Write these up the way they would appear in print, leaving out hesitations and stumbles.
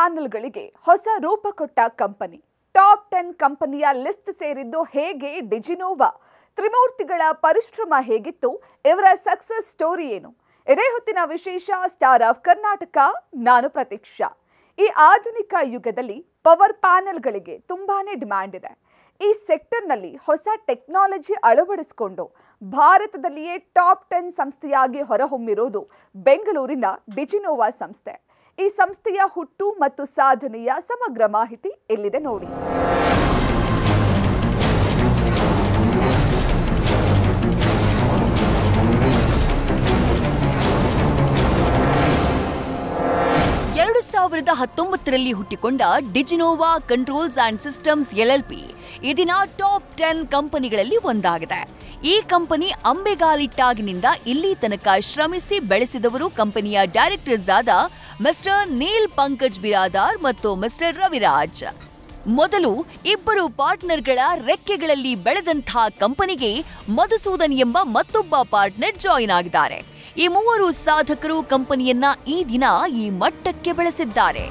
ಪ್ಯಾನೆಲ್ಗಳಿಗೆ ಹೊಸ ರೂಪ ಕೊಟ್ಟ ಕಂಪನಿ. ಟಾಪ್ 10 ಕಂಪನಿಯ ಲಿಸ್ಟ್ ಸೇರಿದ್ದು ಹೇಗೆ ಡಿಜಿನೋವಾ? ತ್ರಿಮೂರ್ತಿಗಳ ಪರಿಶ್ರಮ ಹೇಗಿತ್ತು? ಇವರ ಸಕ್ಸಸ್ ಸ್ಟೋರಿ ಏನು? ಇದೇ ಹೊತ್ತಿನ ವಿಶೇಷ ಸ್ಟಾರ್ ಆಫ್ ಕರ್ನಾಟಕ. ನಾನು ಪ್ರತೀಕ್ಷಾ. ಈ ಆಧುನಿಕ ಯುಗದಲ್ಲಿ ಪವರ್ ಪ್ಯಾನೆಲ್ಗಳಿಗೆ ತುಂಬಾನೇ ಡಿಮ್ಯಾಂಡ್ ಇದೆ. ಈ ಸೆಕ್ಟರ್ನಲ್ಲಿ ಹೊಸ ಟೆಕ್ನಾಲಜಿ ಅಳವಡಿಸಿಕೊಂಡು ಭಾರತದಲ್ಲಿಯೇ ಟಾಪ್ 10 ಸಂಸ್ಥೆಯಾಗಿ ಹೊರಹೊಮ್ಮಿರೋದು ಬೆಂಗಳೂರಿನ ಡಿಜಿನೋವಾ ಸಂಸ್ಥೆ. ಈ ಸಂಸ್ಥೆಯ ಹುಟ್ಟು ಮತ್ತು ಸಾಧನೆಯ ಸಮಗ್ರ ಮಾಹಿತಿ ಇಲ್ಲಿದೆ ನೋಡಿ. ರಲ್ಲಿ ಹುಟ್ಟಿಕೊಂಡ Diginova controls and systems LLP ಇದೀನ ಟಾಪ್ 10 ಕಂಪನಿಗಳಲ್ಲಿ ಒಂದಾಗಿದೆ. ಈ ಕಂಪನಿ ಅಂಬೆಗಾಲಿಟ್ಟಾಗಿನಿಂದ ಇಲ್ಲಿ ತನಕ ಶ್ರಮಿಸಿ ಬೆಳೆಸಿದವರು ಕಂಪನಿಯ ಡೈರೆಕ್ಟರ್ಸ್ ಆದ ಮಿಸ್ಟರ್ ನೀಲ್ ಪಂಕಜ್ ಬಿರಾದಾರ್ ಮತ್ತು ಮಿಸ್ಟರ್ ರವಿರಾಜ್. ಮೊದಲು ಇಬ್ಬರು ಪಾರ್ಟ್ನರ್ಗಳ ರೆಕ್ಕೆಗಳಲ್ಲಿ ಬೆಳೆದಂಥ ಕಂಪನಿಗೆ ಮಧುಸೂದನ್ ಎಂಬ ಮತ್ತೊಬ್ಬ ಪಾರ್ಟ್ನರ್ ಜಾಯಿನ್ ಆಗಿದ್ದಾರೆ. ಈ ಮೂವರು ಸಾಧಕರು ಕಂಪನಿಯನ್ನ ಈ ದಿನ ಈ ಮಟ್ಟಕ್ಕೆ ಬೆಳೆಸಿದ್ದಾರೆ.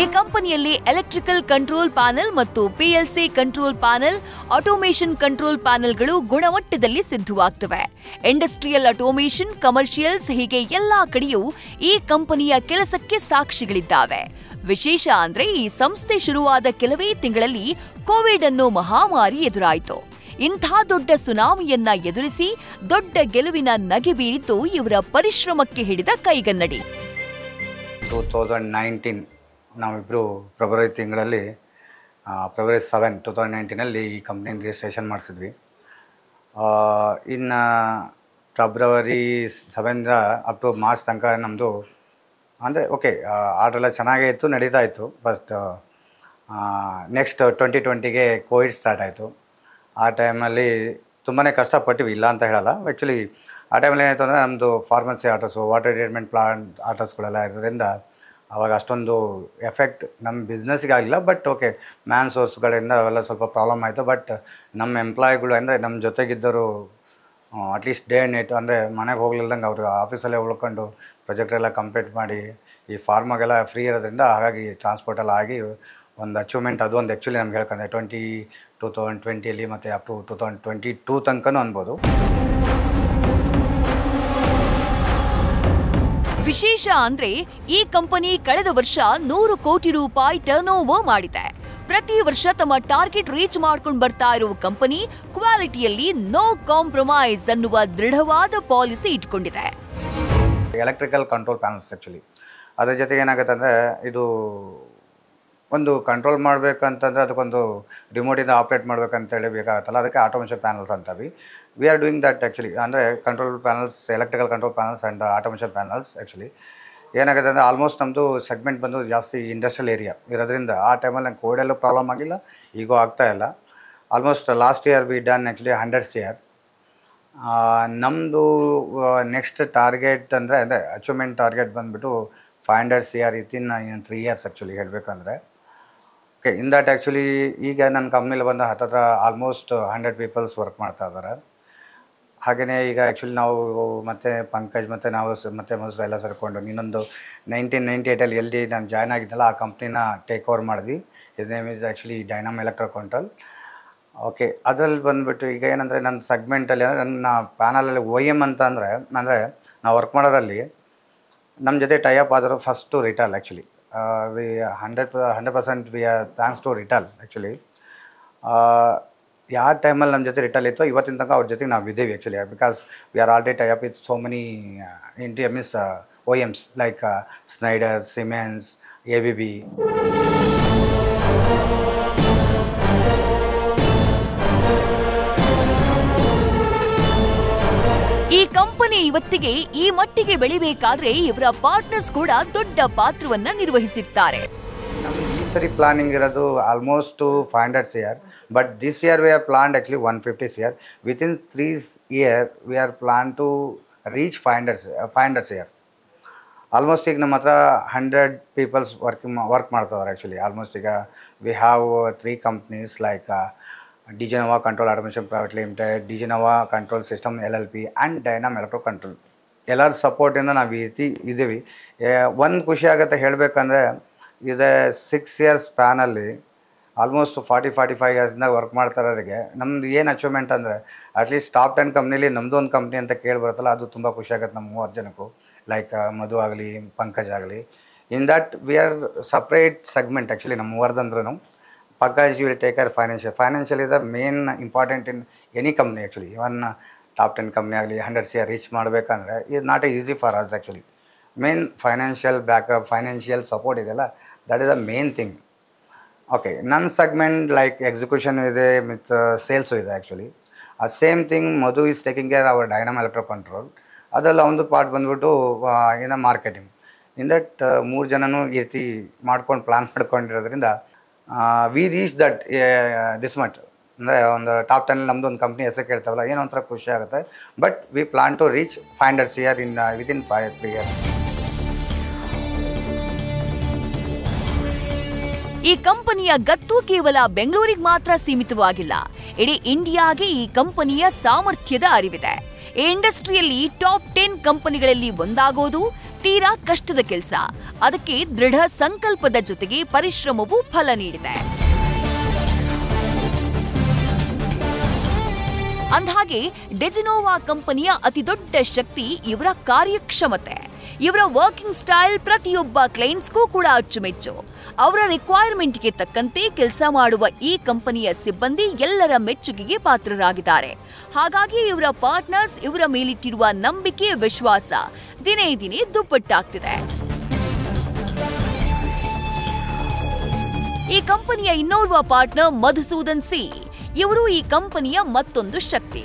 ಈ ಕಂಪನಿಯಲ್ಲಿ ಎಲೆಕ್ಟ್ರಿಕಲ್ ಕಂಟ್ರೋಲ್ ಪ್ಯಾನೆಲ್ ಮತ್ತು PLC control panel, automation control ಪ್ಯಾನೆಲ್ಗಳು ಗುಣಮಟ್ಟದಲ್ಲಿ ಸಿದ್ಧವಾಗ್ತವೆ. ಇಂಡಸ್ಟ್ರಿಯಲ್ ಆಟೋಮೇಷನ್, ಕಮರ್ಷಿಯಲ್ಸ್ ಹೀಗೆ ಎಲ್ಲಾ ಕಡೆಯೂ ಈ ಕಂಪನಿಯ ಕೆಲಸಕ್ಕೆ ಸಾಕ್ಷಿಗಳಿದ್ದಾವೆ. ವಿಶೇಷ ಅಂದ್ರೆ ಈ ಸಂಸ್ಥೆ ಶುರುವಾದ ಕೆಲವೇ ತಿಂಗಳಲ್ಲಿ ಕೋವಿಡ್ ಅನ್ನೋ ಮಹಾಮಾರಿ ಎದುರಾಯಿತು. ಇಂಥ ದೊಡ್ಡ ಸುನಾಮಿಯನ್ನ ಎದುರಿಸಿ ದೊಡ್ಡ ಗೆಲುವಿನ ನಗೆ ಬೀರಿದ್ದು ಇವರ ಪರಿಶ್ರಮಕ್ಕೆ ಹಿಡಿದ ಕೈಗನ್ನಡಿ. 2019 ನಾವಿಬ್ಬರು ಫೆಬ್ರವರಿ ತಿಂಗಳಲ್ಲಿ ಫೆಬ್ರವರಿ 7, 2019 ಈ ಕಂಪ್ನಿ ರಿಜಿಸ್ಟ್ರೇಷನ್ ಮಾಡಿಸಿದ್ವಿ. ಇನ್ನು ಫೆಬ್ರವರಿ 7 ಅಪ್ ಟು ಮಾರ್ಚ್ ತನಕ ನಮ್ಮದು ಅಂದರೆ ಓಕೆ ಆರ್ಡ್ರೆಲ್ಲ ಚೆನ್ನಾಗೇ ಇತ್ತು, ನಡೀತಾ ಇತ್ತು. ಬಟ್ ನೆಕ್ಸ್ಟ್ 2020ಗೆ ಕೋವಿಡ್ ಸ್ಟಾರ್ಟ್ ಆಯಿತು. ಆ ಟೈಮಲ್ಲಿ ತುಂಬಾ ಕಷ್ಟಪಟ್ಟಿವಿ, ಇಲ್ಲ ಅಂತ ಹೇಳಲ್ಲ. ಆ್ಯಕ್ಚುಲಿ ಆ ಟೈಮಲ್ಲಿ ಏನಾಯಿತು ಅಂದರೆ ನಮ್ಮದು pharmacy orders, water treatment plant ಆರ್ಡರ್ಸ್ಗಳೆಲ್ಲ ಇರೋದ್ರಿಂದ ಆವಾಗ ಅಷ್ಟೊಂದು ಎಫೆಕ್ಟ್ ನಮ್ಮ ಬಿಸ್ನೆಸ್ಗೆ ಆಗಲಿಲ್ಲ. ಬಟ್ ಓಕೆ ಮ್ಯಾನ್ ಸೋರ್ಸ್ಗಳಿಂದ ಅವೆಲ್ಲ ಸ್ವಲ್ಪ ಪ್ರಾಬ್ಲಮ್ ಆಯಿತು. ಬಟ್ ನಮ್ಮ ಎಂಪ್ಲಾಯಿಗಳು ಅಂದರೆ ನಮ್ಮ ಜೊತೆಗಿದ್ದರು ಅಟ್ಲೀಸ್ಟ್ ಡೇ ಆ್ಯಂಡ್ ನೈಟ್ ಅಂದರೆ ಮನೆಗೆ ಹೋಗ್ಲಿಲ್ದಂಗೆ ಅವರು ಆಫೀಸಲ್ಲೇ ಉಳ್ಕೊಂಡು ಪ್ರಾಜೆಕ್ಟ್ ಎಲ್ಲ ಕಂಪ್ಲೀಟ್ ಮಾಡಿ ಈ ಫಾರ್ಮಾಗೆಲ್ಲ ಫ್ರೀ ಇರೋದ್ರಿಂದ ಹಾಗಾಗಿ ಟ್ರಾನ್ಸ್ಪೋರ್ಟ್ ಎಲ್ಲ ಆಗಿ ಒಂದು ಅಚೀವ್ಮೆಂಟ್ ಅದು ಒಂದು ಆ್ಯಕ್ಚುಲಿ ನಮ್ಗೆ ಹೇಳ್ಕೊಂಡೆ 2020 ಮತ್ತು ಅಪ್ ಟು 2022 ತನಕನೂ ಅನ್ಬೋದು. ವಿಶೇಷ ಅಂದ್ರೆ ಈ ಕಂಪನಿ ಕಳೆದ ವರ್ಷ 100 ಕೋಟಿ ರೂಪಾಯಿ ಟರ್ನ್ ಓವರ್ ಮಾಡಿದೆ. ಪ್ರತಿ ವರ್ಷ ತಮ್ಮ ಟಾರ್ಗೆಟ್ ರೀಚ್ ಮಾಡ್ಕೊಂಡು ಬರ್ತಾ ಇರೋ ಕಂಪನಿ ಕ್ವಾಲಿಟಿಯಲ್ಲಿ ನೋ ಕಾಂಪ್ರಮೈಸ್ ಅನ್ನುವ ದೃಢವಾದ ಪಾಲಿಸಿ ಇಟ್ಕೊಂಡಿದೆ. ಎಲೆಕ್ಟ್ರಿಕಲ್ ಕಂಟ್ರೋಲ್ ಪ್ಯಾನಲ್ಸ್ ಆ್ಯಕ್ಚುಲಿ ಅದ್ರ ಜೊತೆಗೆ ಏನಾಗುತ್ತೆ ಅಂದರೆ ಇದು ಒಂದು ಕಂಟ್ರೋಲ್ ಮಾಡಬೇಕಂತಂದರೆ ಅದಕ್ಕೊಂದು ರಿಮೋಟಿಂದ ಆಪ್ರೇಟ್ ಮಾಡಬೇಕಂತೇಳಿ ಬೇಕಾಗುತ್ತಲ್ಲ, ಅದಕ್ಕೆ ಆಟೋಮೇಷನ್ ಪ್ಯಾನಲ್ಸ್ ಅಂತೀವಿ. We are doing that actually. ಅಂದರೆ control panels, electrical control panels and automation panels actually ಏನಾಗುತ್ತೆ ಅಂದರೆ ಆಲ್ಮೋಸ್ಟ್ ನಮ್ಮದು ಸೆಗ್ಮೆಂಟ್ ಬಂದು ಜಾಸ್ತಿ ಇಂಡಸ್ಟ್ರಿಯಲ್ ಏರಿಯಾ ಇರೋದ್ರಿಂದ ಆ ಟೈಮಲ್ಲಿ ನಂಗೆ ಕೋವಿಡೆಲ್ಲೂ ಪ್ರಾಬ್ಲಮ್ ಆಗಿಲ್ಲ, ಈಗೂ ಆಗ್ತಾಯಿಲ್ಲ. Almost last year V done actually 100 CR. ನಮ್ಮದು ನೆಕ್ಸ್ಟ್ ಟಾರ್ಗೆಟ್ ಅಂದರೆ ಅಚೀವ್ಮೆಂಟ್ ಟಾರ್ಗೆಟ್ ಬಂದುಬಿಟ್ಟು 500 CR ಇನ್ 3 years ಆ್ಯಕ್ಚುಲಿ ಹೇಳಬೇಕಂದ್ರೆ. ಓಕೆ ಇನ್ ದಟ್ ಆ್ಯಕ್ಚುಲಿ ಈಗ ನನ್ನ ಕಂಪ್ನಿಲಿ ಬಂದು ಹತ್ತಿರ ಆಲ್ಮೋಸ್ಟ್ 100 ಪೀಪಲ್ಸ್ ವರ್ಕ್ ಮಾಡ್ತಾ ಇದ್ದಾರೆ. ಹಾಗೆಯೇ ಈಗ ಆ್ಯಕ್ಚುಲಿ ನಾವು ಮತ್ತು ಪಂಕಜ್ ಮತ್ತು ನಾವು ಮತ್ತು ಮೊದಲು ಎಲ್ಲ ಸೇರಿಕೊಂಡು ಇನ್ನೊಂದು 1998 LD ನಾನು ಜಾಯ್ನ್ ಆಗಿದ್ದಲ್ಲ, ಆ ಕಂಪ್ನಿನ ಟೇಕ್ ಓವರ್ ಮಾಡಿದ್ವಿ. Is name is actually Dynam electro control. Okay ಅದರಲ್ಲಿ ಬಂದುಬಿಟ್ಟು ಈಗ ಏನಂದರೆ ನನ್ನ ಸೆಗ್ಮೆಂಟಲ್ಲಿ ನನ್ನ ಪ್ಯಾನಲಲ್ಲಿ OEM ಅಂತ ಅಂದರೆ ನಾವು ವರ್ಕ್ ಮಾಡೋದ್ರಲ್ಲಿ ನಮ್ಮ ಜೊತೆ ಟೈಅಪ್ ಆದರೂ first retail actually. We 100% we are thanks to retail actually. ಯಾವ ಟೈಮಲ್ಲಿ ನಮ್ಮ ಜೊತೆ ರಿಟೇಲ್ ಇತ್ತು ಇವತ್ತಿನ ತನಕ ಅವ್ರ ಜೊತೆಗೆ ನಾವು ಇದ್ದೀವಿ actually. Because we are already tie-up with so many means OEMs like Schneider, Simmons, ABB. ಈ ಕಂಪನಿ ಇವತ್ತಿಗೆ ಈ ಮಟ್ಟಿಗೆ ಬೆಳಿಬೇಕಾದ್ರೆ ಇವರ ಪಾರ್ಟ್ನರ್ಸ್ ಕೂಡ ದೊಡ್ಡ ಪಾತ್ರವನ್ನ ನಿರ್ವಹಿಸಿರ್ತಾರೆ. ಈ ಸರಿ ಪ್ಲಾನಿಂಗ್ ಇರೋದು almost 500 CR. But this year we are planned actually 150 CR. Within 3 years we are plan to reach 500 CR. Almost ಈಗ ನಮ್ಮ ಹತ್ರ 100 ಪೀಪಲ್ಸ್ ವರ್ಕ್ ಮಾಡ್ತಿದ್ದಾರೆ ಆ್ಯಕ್ಚುಲಿ. ಆಲ್ಮೋಸ್ಟ್ ಈಗ we have 3 companies like Diginova control automation private limited, Diginova control system LLP and Dynam electro control ಎಲ್ಲರ ಸಪೋರ್ಟಿಂದ ನಾವು ಈ ರೀತಿ ಇದ್ದೀವಿ. ಒಂದು ಖುಷಿ ಆಗುತ್ತೆ ಹೇಳಬೇಕಂದ್ರೆ, ಇದೆ 6 ಇಯರ್ಸ್ ಸ್ಪ್ಯಾನಲ್ಲಿ ಆಲ್ಮೋಸ್ಟ್ 45 ಇಯರ್ಸ್ನ ವರ್ಕ್ ಮಾಡ್ತಾರೋರಿಗೆ ನಮ್ದು ಏನು ಅಚೀವ್ಮೆಂಟ್ ಅಂದರೆ, ಅಟ್ಲೀಸ್ಟ್ ಟಾಪ್ 10 ಕಂಪ್ನಿಲಿ ನಮ್ಮದು ಒಂದು ಕಂಪ್ನಿ ಅಂತ ಕೇಳಿ ಬರುತ್ತಲ್ಲ, ಅದು ತುಂಬ ಖುಷಿ ಆಗುತ್ತೆ ನಮ್ಮ 3 ಜನಕ್ಕೂ. ಲೈಕ್ ಮಧು ಆಗಲಿ, ಪಂಕಜ್ ಆಗಲಿ. In that we are separate segment actually ನಮ್ಮ 3 ಅಂದ್ರೂ. Pankaj will take care financial. Financial is the main important in any company actually. Even top 10 company ಆಗಲಿ 100 CR ರೀಚ್ ಮಾಡಬೇಕಂದ್ರೆ is not easy for us actually. Main financial backup, financial support ಇದೆಯಲ್ಲ, that is the main thing. Okay, ನನ್ನ segment like execution ಇದೆ ಮತ್ತು sales ಇದೆ actually. ಆ same thing Madhu is taking care our Dynam electro control. ಅದರಲ್ಲಿ ಒಂದು part ಬಂದ್ಬಿಟ್ಟು ಏನೋ ಮಾರ್ಕೆಟಿಂಗ್. ಇನ್ ದಟ್ 3 ಜನನೂ ಈ ರೀತಿ ಮಾಡ್ಕೊಂಡು ಪ್ಲ್ಯಾನ್ ಮಾಡ್ಕೊಂಡಿರೋದ್ರಿಂದ we reach that this much. ಅಂದರೆ ಒಂದು ಟಾಪ್ 10 ನಮ್ಮದು ಒಂದು ಕಂಪ್ನಿ ಹೆಸರು ಕೇಳ್ತಾವಲ್ಲ, ಏನೋ ಒಂಥರ ಖುಷಿ ಆಗುತ್ತೆ. But we plan to reach 500 CR in within 3 years. ಈ ಕಂಪನಿಯ ಗತ್ತು ಕೇವಲ ಬೆಂಗಳೂರಿಗೆ ಮಾತ್ರ ಸೀಮಿತವಾಗಿಲ್ಲ. ಇಡೀ ಇಂಡಿಯಾಗೆ ಈ ಕಂಪನಿಯ ಸಾಮರ್ಥ್ಯದ ಅರಿವಿದೆ. ಈ ಇಂಡಸ್ಟ್ರಿಯಲ್ಲಿ ಟಾಪ್ 10 ಕಂಪನಿಗಳಲ್ಲಿ ಒಂದಾಗೋದು ತೀರಾ ಕಷ್ಟದ ಕೆಲಸ. ಅದಕ್ಕೆ ದೃಢ ಸಂಕಲ್ಪದ ಜೊತೆಗೆ ಪರಿಶ್ರಮವೂ ಫಲ ನೀಡಿದೆ. ಅಂದಹಾಗೆ ಡಿಜಿನೋವಾ ಕಂಪನಿಯ ಅತಿದೊಡ್ಡ ಶಕ್ತಿ ಇವರ ಕಾರ್ಯಕ್ಷಮತೆ. ಇವರ ವರ್ಕಿಂಗ್ ಸ್ಟೈಲ್ ಪ್ರತಿಯೊಬ್ಬ ಕ್ಲೈಂಟ್ಸ್ಗೂ ಕೂಡ ಅಚ್ಚುಮೆಚ್ಚು. ಅವರ ರಿಕ್ವೈರ್ಮೆಂಟ್ಗೆ ತಕ್ಕಂತೆ ಕೆಲಸ ಮಾಡುವ ಈ ಕಂಪನಿಯ ಸಿಬ್ಬಂದಿ ಎಲ್ಲರ ಮೆಚ್ಚುಗೆಗೆ ಪಾತ್ರರಾಗಿದ್ದಾರೆ. ಹಾಗಾಗಿ ಇವರ ಪಾರ್ಟ್ನರ್ಸ್ ಇವರ ಮೇಲಿಟ್ಟಿರುವ ನಂಬಿಕೆ, ವಿಶ್ವಾಸ ದಿನೇ ದಿನೇ ದುಪ್ಪಟ್ಟಾಗ್ತಿದೆ. ಈ ಕಂಪನಿಯ ಇನ್ನೋರ್ವ ಪಾರ್ಟ್ನರ್ ಮಧುಸೂದನ್ ಸಿ. ಇವರು ಈ ಕಂಪನಿಯ ಮತ್ತೊಂದು ಶಕ್ತಿ.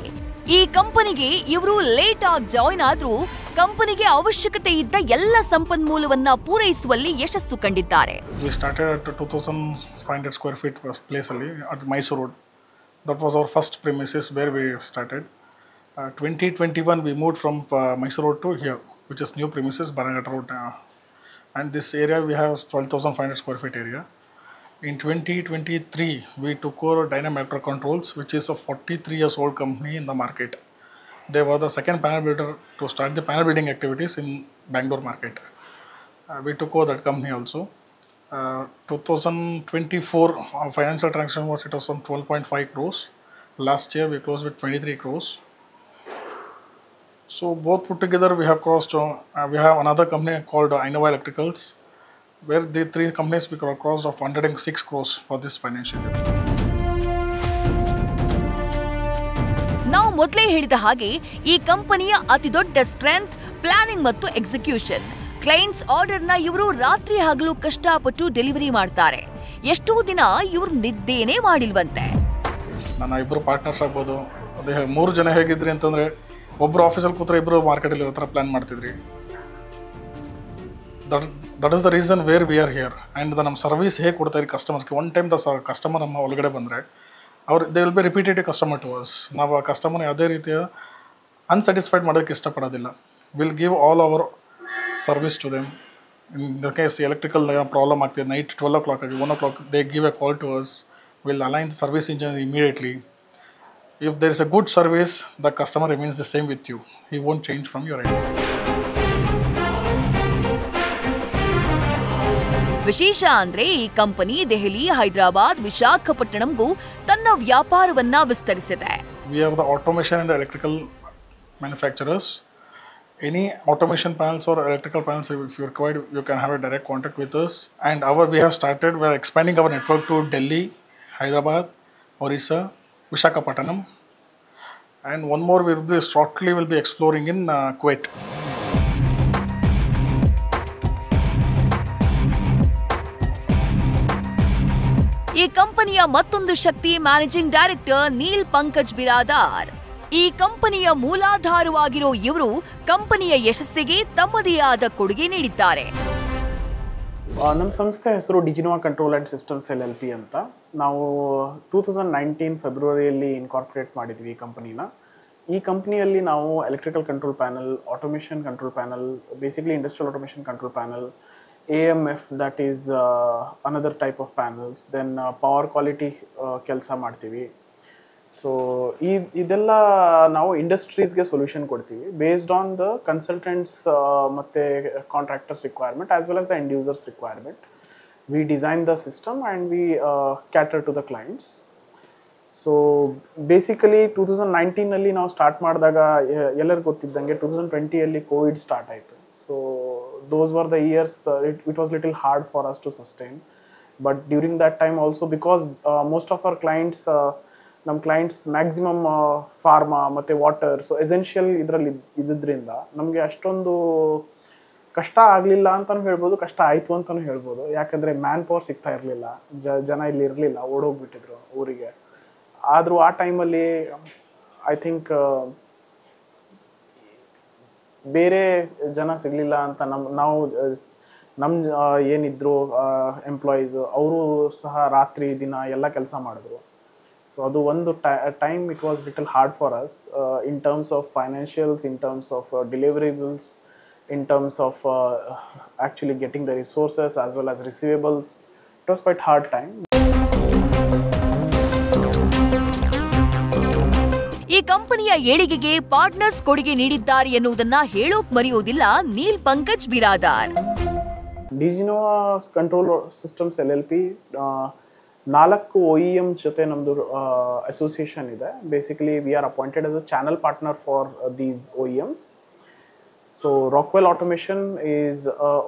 ಈ ಕಂಪನಿಗೆ ಇವರು ಲೇಟ್ ಆಗಿ ಜಾಯಿನ್ ಆದ್ರೂ ಕಂಪನಿಗೆ ಅವಶ್ಯಕತೆ ಇದ್ದ ಎಲ್ಲ ಸಂಪನ್ಮೂಲವನ್ನ ಪೂರೈಸುವಲ್ಲಿ ಯಶಸ್ಸು ಕಂಡಿದ್ದಾರೆ. We started at 2,500 square feet place ಅಲ್ಲಿ at Mysore Road. That was our first premises where we started. 2021 we moved from Mysore Road to here, which is new premises, Barangata Road. And this area we have 12,500 square feet area. In 2023 we took over Dynam Electro Controls, which is a 43 years old company in the market. They were the second panel builder to start the panel building activities in Bangalore market. We took over that company also. 2024 our financial transaction was, it was some 12.5 crores. Last year we closed with 23 crores. So both put together we have crossed, we have another company called Innova Electricals, where the 3 companies we crossed of 106 crores for this financial year. ನಾವು ಮೊದಲೇ ಹೇಳಿದ ಹಾಗೆ ಈ ಕಂಪನಿಯ ಅತಿದೊಡ್ಡ strength planning ಮತ್ತು execution. Clients ಆರ್ಡರ್ನ ಇವರು ರಾತ್ರಿ ಹಗಲು ಕಷ್ಟಪಟ್ಟು ಡೆಲಿವರಿ ಮಾಡ್ತಾರೆ. ಎಷ್ಟೋ ದಿನ ಇವರು ನಿದ್ದೇನೆ ಮಾಡಿಲ್ವಂತೆ. ನನ್ನ ಇಬ್ಬರು ಪಾರ್ಟ್ನರ್ಸ್ ಆಗ್ಬೋದು. ಅದೇ 3 ಜನ ಹೇಗಿದ್ರಿ ಅಂತಂದರೆ, ಒಬ್ಬರು ಆಫೀಸಲ್ಲಿ ಕೂತ್ರೆ ಇಬ್ಬರು ಮಾರ್ಕೆಟಲ್ಲಿ ಇರೋ ಥರ ಪ್ಲ್ಯಾನ್ ಮಾಡ್ತಿದ್ರಿ. That is the reason where we are here. And ನಮ್ಮ ಸರ್ವಿಸ್ ಹೇಗೆ ಕೊಡ್ತಾಯಿರಿ ಕಸ್ಟಮರ್ಸ್ಗೆ. ಒನ್ ಟೈಮ್ ಕಸ್ಟಮರ್ ನಮ್ಮ ಒಳಗಡೆ ಬಂದರೆ they will be repeated customer to us. ನಾವು ಆ ಕಸ್ಟಮರ್ನ ಯಾವುದೇ ರೀತಿಯ ಅನ್ಸ್ಯಾಟಿಸ್ಫೈಡ್ ಮಾಡೋಕ್ಕೆ ಇಷ್ಟಪಡೋದಿಲ್ಲ. Will give all our service to them. In the case electrical problem ಆಗ್ತಿದೆ, ನೈಟ್ 12 o'clock ಆಗಿ 1 o'clock they give a call to us. Will align the service engineer immediately. If there is a good service, the customer remains the same with you. He won't change from your end. ವಿಶೇಷ ಅಂದ್ರೆ ಈ company Delhi, Hyderabad, ವಿಶಾಖಪಟ್ಟಣಂಗೂ ತನ್ನ ವ್ಯಾಪಾರವನ್ನ ವಿಸ್ತರಿಸಿದೆ. We are the automation and electrical manufacturers. Any automation panels or electrical panels, if you require, you can have a direct contact with us. And we have started, we are expanding our network to Delhi, Hyderabad, Orissa, Visakhapatnam. And one more we will be shortly will be exploring in Kuwait. ಈ ಕಂಪನಿಯ ಮತ್ತೊಂದು ಶಕ್ತಿ managing director Neel Pankaj Biradar. ಈ ಕಂಪನಿಯ ಮೂಲಾಧಾರವಾಗಿರೋ ಇವರು ಕಂಪನಿಯ ಯಶಸ್ಸಿಗೆ ತಮ್ಮದೇ ಆದ ಕೊಡುಗೆ ನೀಡಿದ್ದಾರೆ. ನಮ್ಮ ಸಂಸ್ಥೆ ಹೆಸರು ಡಿಜಿನೋವಾ ಕಂಟ್ರೋಲ್ ಆ್ಯಂಡ್ ಸಿಸ್ಟಮ್ಸ್ LLP ಅಂತ. ನಾವು 2019 ಫೆಬ್ರವರಿಯಲ್ಲಿ ಇನ್ಕಾರ್ಪೊರೇಟ್ ಮಾಡಿದ್ವಿ ಈ ಕಂಪನಿನ. ಈ ಕಂಪನಿಯಲ್ಲಿ ನಾವು electrical control panel, automation control panel, basically industrial automation control panel, AMF, that is another type of panels, then power quality ಕೆಲಸ ಮಾಡ್ತೀವಿ. ಸೊ ಇದೆಲ್ಲ ನಾವು ಇಂಡಸ್ಟ್ರೀಸ್ಗೆ ಸೊಲ್ಯೂಷನ್ ಕೊಡ್ತೀವಿ ಬೇಸ್ಡ್ ಆನ್ ದ ಕನ್ಸಲ್ಟೆಂಟ್ಸ್ ಮತ್ತು contractors requirement as well as the end users requirement. We design the system and we cater to the clients. So basically 2019 ನಾವು start ಮಾಡಿದಾಗ ಎಲ್ಲರಿಗೂ ಗೊತ್ತಿದ್ದಂಗೆ 2020 ಕೋವಿಡ್ ಸ್ಟಾರ್ಟ್ ಆಯಿತು. So those were the years it was little hard for us to sustain, but during that time also because most of our clients ನಮ್ಮ clients maximum pharma ಮತ್ತು water, so essential ಇದರಲ್ಲಿ ಇದ್ದಿದ್ದರಿಂದ ನಮಗೆ ಅಷ್ಟೊಂದು ಕಷ್ಟ ಆಗಲಿಲ್ಲ ಅಂತಲೂ ಹೇಳ್ಬೋದು, ಕಷ್ಟ ಆಯಿತು ಅಂತಲೂ ಹೇಳ್ಬೋದು. ಯಾಕಂದರೆ ಮ್ಯಾನ್ ಪವರ್ ಸಿಗ್ತಾ ಇರಲಿಲ್ಲ, ಜನ ಇಲ್ಲಿ ಇರಲಿಲ್ಲ, ಓಡೋಗ್ಬಿಟ್ಟಿದ್ರು ಊರಿಗೆ. ಆದರೂ ಆ ಟೈಮಲ್ಲಿ ಐ ಥಿಂಕ್ ಬೇರೆ ಜನ ಸಿಗಲಿಲ್ಲ ಅಂತ ನಮ್ಮ ಏನಿದ್ರು ಎಂಪ್ಲಾಯೀಸು ಅವರು ಸಹ ರಾತ್ರಿ ದಿನ ಎಲ್ಲ ಕೆಲಸ ಮಾಡಿದ್ರು. ಸೊ ಅದು ಒಂದು time it was little hard for us in terms of financials, in terms of deliverables, in terms of actually getting the resources as well as receivables. It was quite hard time. ಈ ಕಂಪನಿಯ ಏಳಿಗೆಗೆ partners ಕೊಡುಗೆ ನೀಡಿದ್ದಾರೆ ಎನ್ನುವುದನ್ನ ಹೇಳೋಕ್ ಮರೆಯೋದಿಲ್ಲ Neel Pankaj Biradar. Diginova control systems LLP 4 OEM ಜೊತೆ ನಮ್ಮದು ಅಸೋಸಿಯೇಷನ್ ಇದೆ. Basically we are appointed as a channel partner for these OEMs. So Rockwell Automation is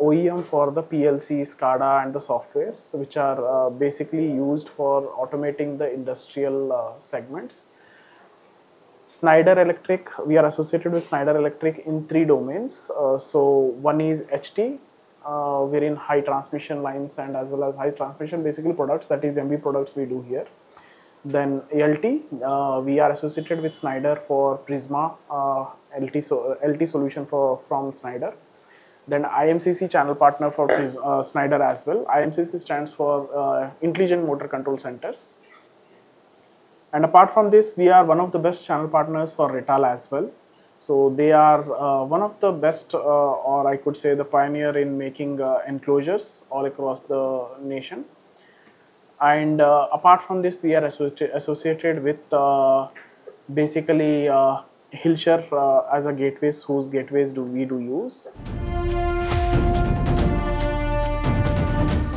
OEM for the PLC, SCADA and the softwares which are basically used for automating the industrial segments. Schneider Electric, we are associated with Schneider Electric in 3 domains. So one is HT, wherein high transmission lines and as well as high transmission basically products, that is MV products we do here. Then LT, we are associated with Schneider for Prisma LT solution from Schneider. Then IMCC channel partner for Schneider as well. IMCC stands for Intelligent Motor Control Centers. And apart from this, we are one of the best channel partners for Rital as well. So they are one of the best, or I could say the pioneer in making enclosures all across the nation. And apart from this, we are associated with basically Hilshire as a gateways, whose gateways we do use.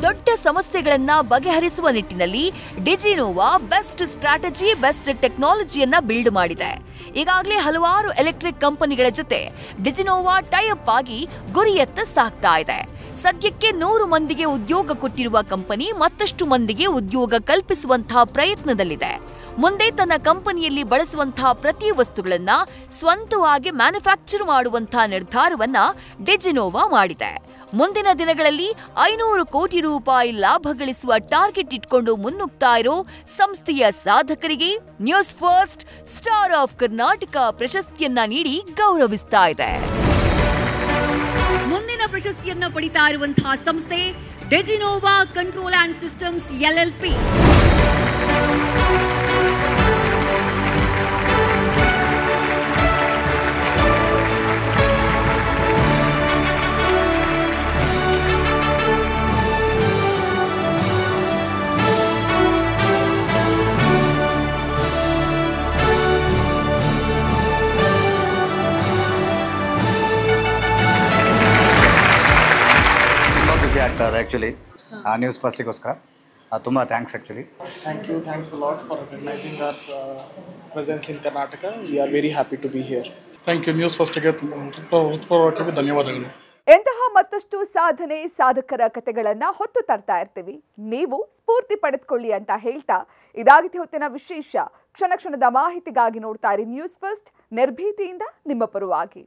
ದೊಡ್ಡ ಸಮಸ್ಯೆಗಳನ್ನ ಬಗೆಹರಿಸುವ ನಿಟ್ಟಿನಲ್ಲಿ ಡಿಜಿನೋವಾ best strategy, best ಟೆಕ್ನಾಲಜಿಯನ್ನ build ಮಾಡಿದೆ. ಈಗಾಗಲೇ ಹಲವಾರು electric ಕಂಪನಿಗಳ ಜೊತೆ ಡಿಜಿನೋವಾ tie up ಆಗಿ ಗುರಿಯತ್ತ ಸಾಗ್ತಾ ಇದೆ. ಸದ್ಯಕ್ಕೆ 100 ಮಂದಿಗೆ ಉದ್ಯೋಗ ಕೊಟ್ಟಿರುವ ಕಂಪನಿ ಮತ್ತಷ್ಟು ಮಂದಿಗೆ ಉದ್ಯೋಗ ಕಲ್ಪಿಸುವಂತಹ ಪ್ರಯತ್ನದಲ್ಲಿದೆ. ಮುಂದೆ ತನ್ನ ಕಂಪನಿಯಲ್ಲಿ ಬಳಸುವಂತಹ ಪ್ರತಿ ವಸ್ತುಗಳನ್ನ ಸ್ವಂತವಾಗಿ ಮ್ಯಾನುಫ್ಯಾಕ್ಚರ್ ಮಾಡುವಂತಹ ನಿರ್ಧಾರವನ್ನ ಡಿಜಿನೋವಾ ಮಾಡಿದೆ. ಮುಂದಿನ ದಿನಗಳಲ್ಲಿ 500 ಕೋಟಿ ರೂಪಾಯಿ ಲಾಭ ಗಳಿಸುವ ಟಾರ್ಗೆಟ್ ಇಟ್ಕೊಂಡು ಮುನ್ನುಗ್ತಾ ಇರೋ ಸಂಸ್ಥೆಯ ಸಾಧಕರಿಗೆ news first star of Karnataka ಪ್ರಶಸ್ತಿಯನ್ನ ನೀಡಿ ಗೌರವಿಸ್ತಾ ಇದೆ. ಮುಂದಿನ ಪ್ರಶಸ್ತಿಯನ್ನ ಪಡಿತಾ ಇರುವಂತಹ ಸಂಸ್ಥೆ Diginova control and systems LLP. ಆಗ್ತದೆ ಆ್ಯಕ್ಚುಲಿ ನ್ಯೂಸ್ ಫಸ್ಟಿಗೋಸ್ಕರ ತುಂಬ thanks actually. Thanks a lot for recognizing our presence in Karnataka. We are very happy to be here. Thank you. News ಫಸ್ಟಿಗೆ ಹೃತ್ಪೂರ್ವಕವಾಗಿ ಧನ್ಯವಾದಗಳು. ಎಂತಹ ಮತ್ತಷ್ಟು ಸಾಧನೆ ಸಾಧಕರ ಕಥೆಗಳನ್ನ ಹೊತ್ತು ತರ್ತಾ ಇರ್ತೀವಿ, ನೀವು ಸ್ಫೂರ್ತಿ ಪಡೆದುಕೊಳ್ಳಿ ಅಂತ ಹೇಳ್ತಾ ಇದಾಗಿತ್ತು ಹೊತ್ತಿನ ವಿಶೇಷ. ಕ್ಷಣ ಕ್ಷಣದ ಮಾಹಿತಿಗಾಗಿ ನೋಡ್ತಾ ಇರಿ ನ್ಯೂಸ್ ಫಸ್ಟ್, ನಿರ್ಭೀತಿಯಿಂದ ನಿಮ್ಮ ಪರವಾಗಿ.